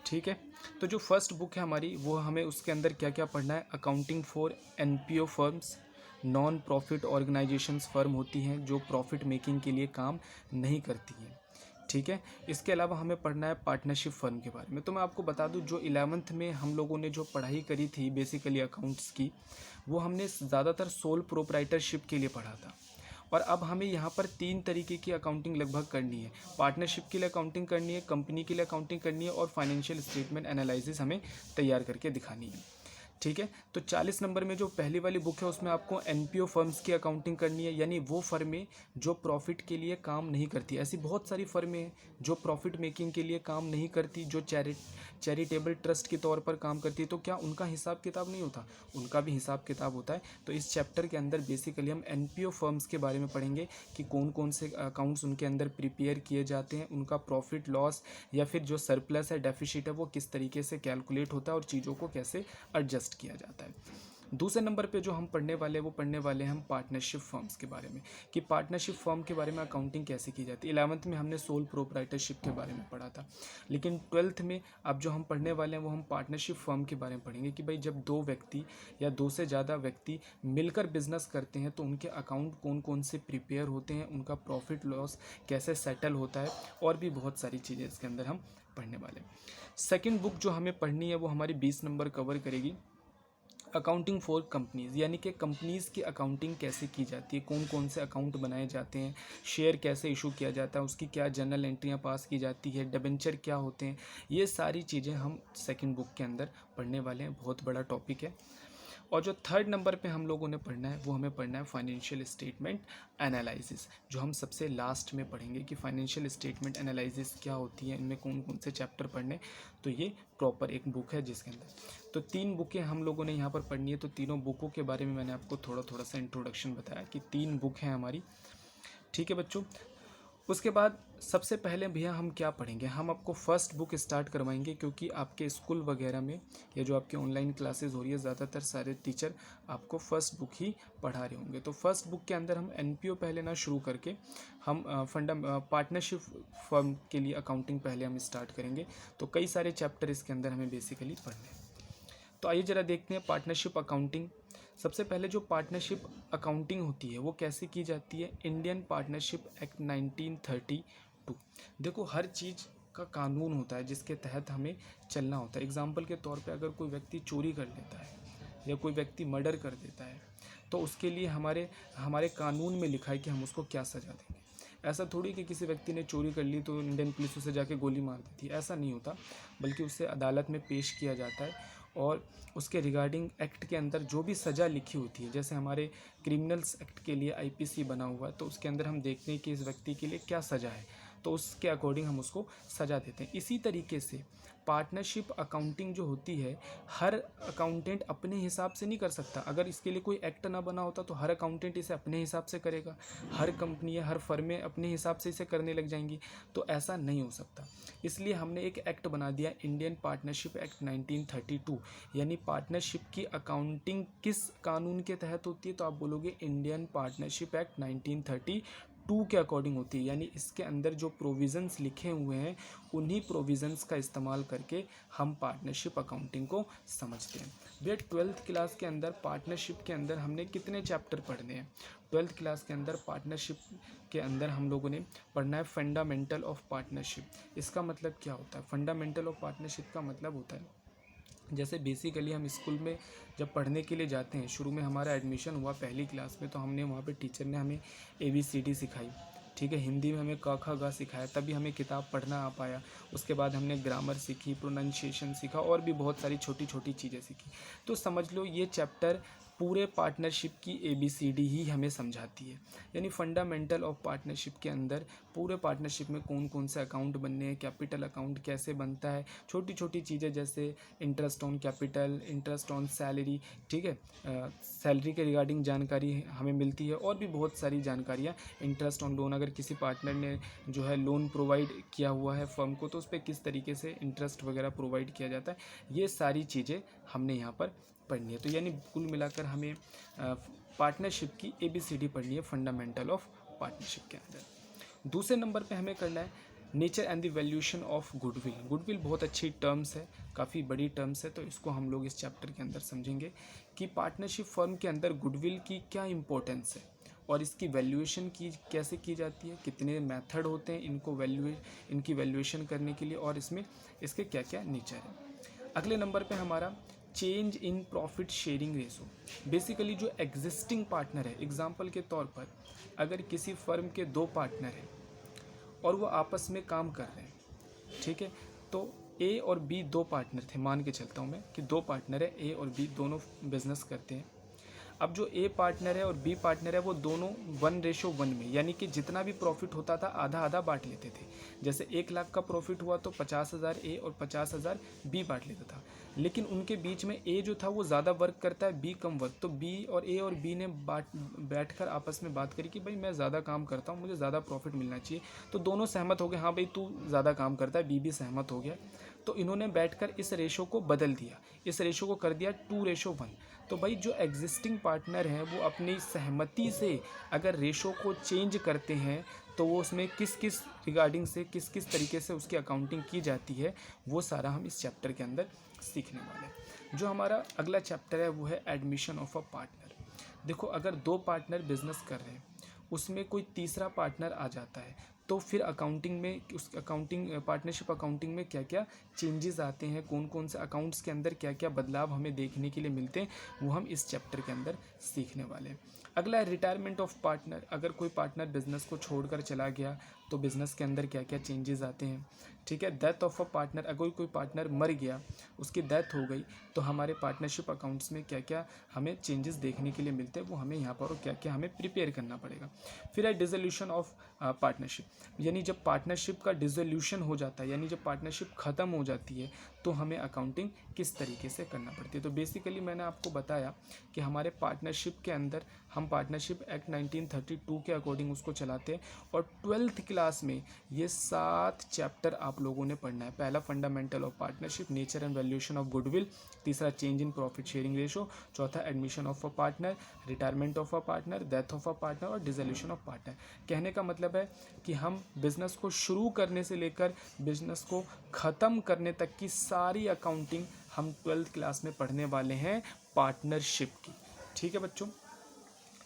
ठीक है। तो जो फर्स्ट बुक है हमारी, वो हमें उसके अंदर क्या क्या पढ़ना है, accounting for NPO firms, non profit organisations firm होती हैं जो प्रॉफिट मेकिंग के लिए काम नहीं करती हैं। ठीक है। इसके अलावा हमें पढ़ना है पार्टनरशिप फर्म के बारे में। तो मैं आपको बता दूं, जो 11th में हम लोगों ने जो पढ़ाई करी थी बेसिकली अकाउंट्स की, वो हमने ज़्यादातर सोल प्रोप्राइटरशिप के लिए पढ़ा था। और अब हमें यहाँ पर 3 तरीके की अकाउंटिंग लगभग करनी है। पार्टनरशिप के लिए अकाउंटिंग करनी है, कंपनी के लिए अकाउंटिंग करनी है, और फाइनेंशियल स्टेटमेंट एनालिसिस हमें तैयार करके दिखानी है। ठीक है। तो 40 नंबर में जो पहली वाली बुक है उसमें आपको एनपीओ फर्म्स की अकाउंटिंग करनी है, यानी वो फर्में जो प्रॉफिट के लिए काम नहीं करती। ऐसी बहुत सारी फर्में हैं जो प्रॉफिट मेकिंग के लिए काम नहीं करती, जो चैरिटेबल ट्रस्ट के तौर पर काम करती है। तो क्या उनका हिसाब किताब नहीं होता? उनका भी हिसाब किताब होता है। तो इस चैप्टर के अंदर बेसिकली हम एनपीओ फर्म्स के बारे में पढ़ेंगे कि कौन कौन से अकाउंट्स उनके अंदर प्रिपेयर किए जाते हैं, उनका प्रॉफिट लॉस या फिर जो सरप्लस है, डेफिसिट है, वो किस तरीके से कैलकुलेट होता है और चीज़ों को कैसे एडजस्ट किया जाता है। दूसरे नंबर पे जो हम पढ़ने वाले हैं वो पढ़ने वाले हैं हम पार्टनरशिप फर्म्स के बारे में, कि पार्टनरशिप फर्म के बारे में अकाउंटिंग कैसे की जाती है। 11th में हमने सोल प्रोप्राइटरशिप के बारे में पढ़ा था, लेकिन 12th में अब जो हम पढ़ने वाले हैं वो हम पार्टनरशिप फर्म के बारे में पढ़ेंगे कि भाई जब 2 व्यक्ति या 2 से ज़्यादा व्यक्ति मिलकर बिजनेस करते हैं तो उनके अकाउंट कौन कौन से प्रिपेयर होते हैं, उनका प्रॉफिट लॉस कैसे सेटल होता है, और भी बहुत सारी चीज़ें इसके अंदर हम पढ़ने वाले हैं। सेकेंड बुक जो हमें पढ़नी है वो हमारी 20 नंबर कवर करेगी, अकाउंटिंग फॉर कंपनीज़, यानी कि कंपनीज़ की अकाउंटिंग कैसे की जाती है, कौन कौन से अकाउंट बनाए जाते हैं, शेयर कैसे इशू किया जाता है, उसकी क्या जनरल एंट्रियाँ पास की जाती है, डिबेंचर क्या होते हैं। ये सारी चीज़ें हम सेकंड बुक के अंदर पढ़ने वाले हैं। बहुत बड़ा टॉपिक है। और जो थर्ड नंबर पे हम लोगों ने पढ़ना है वो हमें पढ़ना है फाइनेंशियल स्टेटमेंट एनालिसिस, जो हम सबसे लास्ट में पढ़ेंगे कि फाइनेंशियल स्टेटमेंट एनालिसिस क्या होती है, इनमें कौन कौन से चैप्टर पढ़ने। तो ये प्रॉपर एक बुक है जिसके अंदर तो 3 बुकें हम लोगों ने यहाँ पर पढ़नी है। तो तीनों बुकों के बारे में मैंने आपको थोड़ा थोड़ा सा इंट्रोडक्शन बताया कि 3 बुक हैं हमारी। ठीक है बच्चों। उसके बाद सबसे पहले भैया हम क्या पढ़ेंगे, हम आपको फर्स्ट बुक स्टार्ट करवाएंगे, क्योंकि आपके स्कूल वगैरह में या जो आपके ऑनलाइन क्लासेस हो रही है ज़्यादातर सारे टीचर आपको फर्स्ट बुक ही पढ़ा रहे होंगे। तो फर्स्ट बुक के अंदर हम एनपीओ पहले ना शुरू करके हम पार्टनरशिप फर्म के लिए अकाउंटिंग पहले हम स्टार्ट करेंगे। तो कई सारे चैप्टर इसके अंदर हमें बेसिकली पढ़ने हैं। तो आइए ज़रा देखते हैं पार्टनरशिप अकाउंटिंग। सबसे पहले जो पार्टनरशिप अकाउंटिंग होती है वो कैसे की जाती है, इंडियन पार्टनरशिप एक्ट 1932। देखो हर चीज़ का कानून होता है जिसके तहत हमें चलना होता है। एग्जाम्पल के तौर पे अगर कोई व्यक्ति चोरी कर लेता है या कोई व्यक्ति मर्डर कर देता है तो उसके लिए हमारे हमारे कानून में लिखा है कि हम उसको क्या सज़ा देंगे। ऐसा थोड़ी कि किसी व्यक्ति ने चोरी कर ली तो इंडियन पुलिस उसे जाके गोली मार देती है, ऐसा नहीं होता। बल्कि उसे अदालत में पेश किया जाता है और उसके रिगार्डिंग एक्ट के अंदर जो भी सज़ा लिखी होती है, जैसे हमारे क्रिमिनल्स एक्ट के लिए आईपीसी बना हुआ है, तो उसके अंदर हम देखते हैं कि इस व्यक्ति के लिए क्या सज़ा है, तो उसके अकॉर्डिंग हम उसको सज़ा देते हैं। इसी तरीके से पार्टनरशिप अकाउंटिंग जो होती है, हर अकाउंटेंट अपने हिसाब से नहीं कर सकता। अगर इसके लिए कोई एक्ट ना बना होता तो हर अकाउंटेंट इसे अपने हिसाब से करेगा, हर कंपनी हर फर्में अपने हिसाब से इसे करने लग जाएंगी। तो ऐसा नहीं हो सकता। इसलिए हमने एक एक्ट बना दिया, इंडियन पार्टनरशिप एक्ट 1932। यानी पार्टनरशिप की अकाउंटिंग किस कानून के तहत होती है, तो आप बोलोगे इंडियन पार्टनरशिप एक्ट 1932 के अकॉर्डिंग होती है। यानी इसके अंदर जो प्रोविज़न्स लिखे हुए हैं उन्हीं प्रोविज़न्स का इस्तेमाल करके हम पार्टनरशिप अकाउंटिंग को समझते हैं। भैया 12th क्लास के अंदर पार्टनरशिप के अंदर हमने कितने चैप्टर पढ़ने हैं? 12th क्लास के अंदर पार्टनरशिप के अंदर हम लोगों ने पढ़ना है फंडामेंटल ऑफ पार्टनरशिप। इसका मतलब क्या होता है? फंडामेंटल ऑफ पार्टनरशिप का मतलब होता है, जैसे बेसिकली हम स्कूल में जब पढ़ने के लिए जाते हैं, शुरू में हमारा एडमिशन हुआ पहली क्लास में, तो हमने वहाँ पे टीचर ने हमें ABCD सिखाई। ठीक है, हिंदी में हमें क ख ग सिखाया, तभी हमें किताब पढ़ना आ पाया। उसके बाद हमने ग्रामर सीखी, प्रोनाउंसिएशन सीखा, और भी बहुत सारी छोटी छोटी चीज़ें सीखी। तो समझ लो ये चैप्टर पूरे पार्टनरशिप की ABCD ही हमें समझाती है। यानी फंडामेंटल ऑफ पार्टनरशिप के अंदर पूरे पार्टनरशिप में कौन कौन से अकाउंट बनने हैं, कैपिटल अकाउंट कैसे बनता है, छोटी छोटी चीज़ें जैसे interest on capital, interest on salary, ठीक है, सैलरी के रिगार्डिंग जानकारी हमें मिलती है, और भी बहुत सारी जानकारियाँ। इंटरेस्ट ऑन लोन, अगर किसी पार्टनर ने जो है लोन प्रोवाइड किया हुआ है फर्म को, तो उस पर किस तरीके से इंटरेस्ट वगैरह प्रोवाइड किया जाता है, ये सारी चीज़ें हमने यहाँ पर पढ़नी है। तो यानी कुल मिलाकर हमें पार्टनरशिप की ABCD पढ़नी है फंडामेंटल ऑफ पार्टनरशिप के अंदर। दूसरे नंबर पे हमें करना है nature and the valuation of goodwill. Goodwill बहुत अच्छी टर्म्स है, काफ़ी बड़ी टर्म्स है, तो इसको हम लोग इस चैप्टर के अंदर समझेंगे कि पार्टनरशिप फर्म के अंदर गुडविल की क्या इंपॉर्टेंस है और इसकी वैल्यूएशन की कैसे की जाती है, कितने मेथड होते हैं इनकी वैल्यूएशन करने के लिए, और इसमें इसके क्या क्या नेचर है। अगले नंबर पे हमारा change in profit sharing ratio. Basically जो एग्जिस्टिंग पार्टनर है, एग्जांपल के तौर पर अगर किसी फर्म के 2 पार्टनर हैं और वो आपस में काम कर रहे हैं, ठीक है, तो ए और बी 2 पार्टनर थे, मान के चलता हूँ मैं कि 2 पार्टनर है, ए और बी दोनों बिजनेस करते हैं। अब जो ए पार्टनर है और बी पार्टनर है वो दोनों 1:1 में, यानी कि जितना भी प्रॉफिट होता था आधा आधा बांट लेते थे। जैसे 1 लाख का प्रॉफिट हुआ तो 50,000 ए और 50,000 बी बांट लेता था। लेकिन उनके बीच में ए जो था वो ज़्यादा वर्क करता है, बी कम वर्क, तो बी और बी ने बैठकर आपस में बात करी कि भाई मैं ज़्यादा काम करता हूँ, मुझे ज़्यादा प्रॉफिट मिलना चाहिए। तो दोनों सहमत हो गए, हाँ भाई तू ज़्यादा काम करता है, बी भी सहमत हो गया। तो इन्होंने बैठकर इस रेशो को बदल दिया, इस रेशो को कर दिया 2:1। तो भाई जो एग्जिस्टिंग पार्टनर हैं वो अपनी सहमति से अगर रेशो को चेंज करते हैं तो वो उसमें किस किस रिगार्डिंग से किस किस तरीके से उसकी अकाउंटिंग की जाती है, वो सारा हम इस चैप्टर के अंदर सीखने वाले हैं। जो हमारा अगला चैप्टर है वो है एडमिशन ऑफ अ पार्टनर। देखो अगर 2 पार्टनर बिजनेस कर रहे हैं, उसमें कोई तीसरा पार्टनर आ जाता है, तो फिर अकाउंटिंग में उस पार्टनरशिप अकाउंटिंग में क्या क्या चेंजेस आते हैं, कौन कौन से अकाउंट्स के अंदर क्या क्या बदलाव हमें देखने के लिए मिलते हैं, वो हम इस चैप्टर के अंदर सीखने वाले हैं। अगला है रिटायरमेंट ऑफ पार्टनर। अगर कोई पार्टनर बिजनेस को छोड़कर चला गया तो बिजनेस के अंदर क्या क्या चेंजेस आते हैं, ठीक है। डेथ ऑफ अ पार्टनर, अगर कोई पार्टनर मर गया, उसकी डेथ हो गई, तो हमारे पार्टनरशिप अकाउंट्स में क्या क्या हमें चेंजेस देखने के लिए मिलते हैं, वो हमें यहाँ पर और क्या क्या हमें प्रिपेयर करना पड़ेगा। फिर है डिसोल्यूशन ऑफ पार्टनरशिप, यानी जब पार्टनरशिप का डिसोल्यूशन हो जाता है, यानी जब पार्टनरशिप ख़त्म हो जाती है तो हमें अकाउंटिंग किस तरीके से करना पड़ती है। तो बेसिकली मैंने आपको बताया कि हमारे पार्टनरशिप के अंदर हम पार्टनरशिप एक्ट 1932 के अकॉर्डिंग उसको चलाते हैं, और 12th क्लास में ये 7 चैप्टर आप लोगों ने पढ़ना है। पहला fundamental of partnership, nature and valuation of goodwill, तीसरा change in profit sharing ratio, चौथा admission of a partner, retirement of a partner, death of a partner और डिसोल्यूशन ऑफ पार्टनर। कहने का मतलब है कि हम बिजनेस को शुरू करने से लेकर बिजनेस को ख़त्म करने तक की सारी अकाउंटिंग हम 12th क्लास में पढ़ने वाले हैं पार्टनरशिप की, ठीक है बच्चों।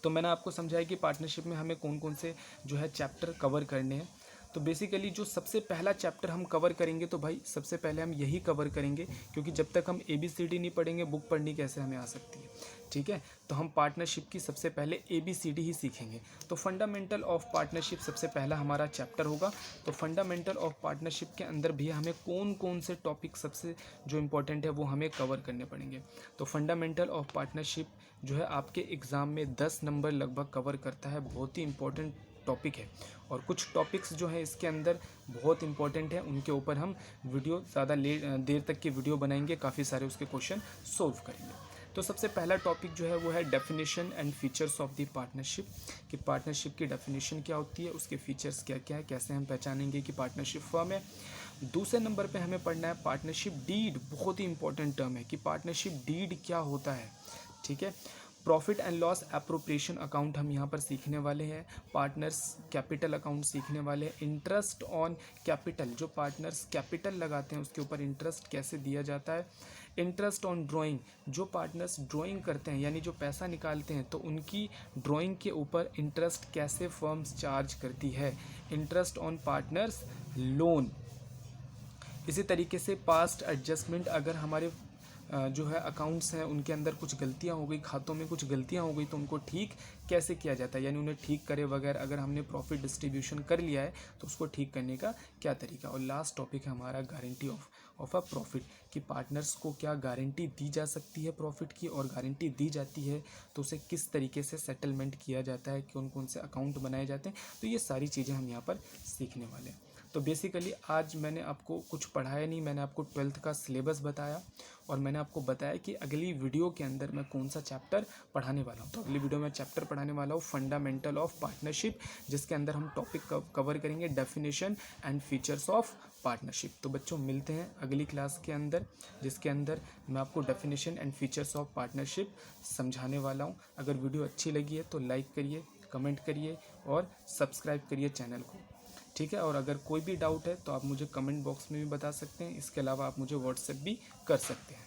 तो मैंने आपको समझाया कि पार्टनरशिप में हमें कौन कौन से जो है चैप्टर कवर करने हैं। तो बेसिकली जो सबसे पहला चैप्टर हम कवर करेंगे, तो भाई सबसे पहले हम यही कवर करेंगे, क्योंकि जब तक हम ABCD नहीं पढ़ेंगे बुक पढ़नी कैसे हमें आ सकती है, ठीक है। तो हम पार्टनरशिप की सबसे पहले ABCD ही सीखेंगे। तो फंडामेंटल ऑफ पार्टनरशिप सबसे पहला हमारा चैप्टर होगा। तो फंडामेंटल ऑफ पार्टनरशिप के अंदर भी हमें कौन कौन से टॉपिक सबसे जो इम्पोर्टेंट है वो हमें कवर करने पड़ेंगे। तो फंडामेंटल ऑफ पार्टनरशिप जो है आपके एग्ज़ाम में 10 नंबर लगभग कवर करता है, बहुत ही इंपॉर्टेंट टॉपिक है। और कुछ टॉपिक्स जो है इसके अंदर बहुत इंपॉर्टेंट है, उनके ऊपर हम वीडियो ज़्यादा देर तक की वीडियो बनाएंगे, काफ़ी सारे उसके क्वेश्चन सोल्व करेंगे। तो सबसे पहला टॉपिक जो है वो है definition and features of the partnership, कि पार्टनरशिप की डेफिनेशन क्या होती है, उसके फीचर्स क्या क्या है, कैसे हम पहचानेंगे कि पार्टनरशिप फर्म है। दूसरे नंबर पे हमें पढ़ना है पार्टनरशिप डीड, बहुत ही इंपॉर्टेंट टर्म है कि पार्टनरशिप डीड क्या होता है, ठीक है। Profit and loss appropriation account हम यहाँ पर सीखने वाले हैं। पार्टनर्स कैपिटल अकाउंट सीखने वाले हैं। इंटरेस्ट ऑन कैपिटल, जो पार्टनर्स कैपिटल लगाते हैं उसके ऊपर इंटरेस्ट कैसे दिया जाता है। इंटरेस्ट ऑन ड्राइंग, जो पार्टनर्स ड्राइंग करते हैं यानी जो पैसा निकालते हैं तो उनकी ड्राइंग के ऊपर इंटरेस्ट कैसे फर्म्स चार्ज करती है। Interest on partners loan. इसी तरीके से पास्ट एडजस्टमेंट, अगर हमारे जो है अकाउंट्स हैं उनके अंदर कुछ गलतियां हो गई, खातों में कुछ गलतियां हो गई, तो उनको ठीक कैसे किया जाता है, यानी उन्हें ठीक करे बगैर अगर हमने प्रॉफिट डिस्ट्रीब्यूशन कर लिया है तो उसको ठीक करने का क्या तरीका। और लास्ट टॉपिक है हमारा गारंटी ऑफ अ प्रॉफिट, कि पार्टनर्स को क्या गारंटी दी जा सकती है प्रॉफिट की, और गारंटी दी जाती है तो उसे किस तरीके से सेटलमेंट किया जाता है, कौन कौन से अकाउंट बनाए जाते हैं। तो ये सारी चीज़ें हम यहाँ पर सीखने वाले हैं। तो बेसिकली आज मैंने आपको कुछ पढ़ाया नहीं, मैंने आपको 12th का सिलेबस बताया और मैंने आपको बताया कि अगली वीडियो के अंदर मैं कौन सा चैप्टर पढ़ाने वाला हूँ। तो अगली वीडियो में चैप्टर पढ़ाने वाला हूँ फंडामेंटल ऑफ पार्टनरशिप, जिसके अंदर हम टॉपिक कवर करेंगे definition and features of partnership. तो बच्चों मिलते हैं अगली क्लास के अंदर, जिसके अंदर मैं आपको definition and features of partnership समझाने वाला हूँ। अगर वीडियो अच्छी लगी है तो लाइक करिए, कमेंट करिए और सब्सक्राइब करिए चैनल को। ठीक है, और अगर कोई भी डाउट है तो आप मुझे कमेंट बॉक्स में भी बता सकते हैं। इसके अलावा आप मुझे व्हाट्सएप भी कर सकते हैं।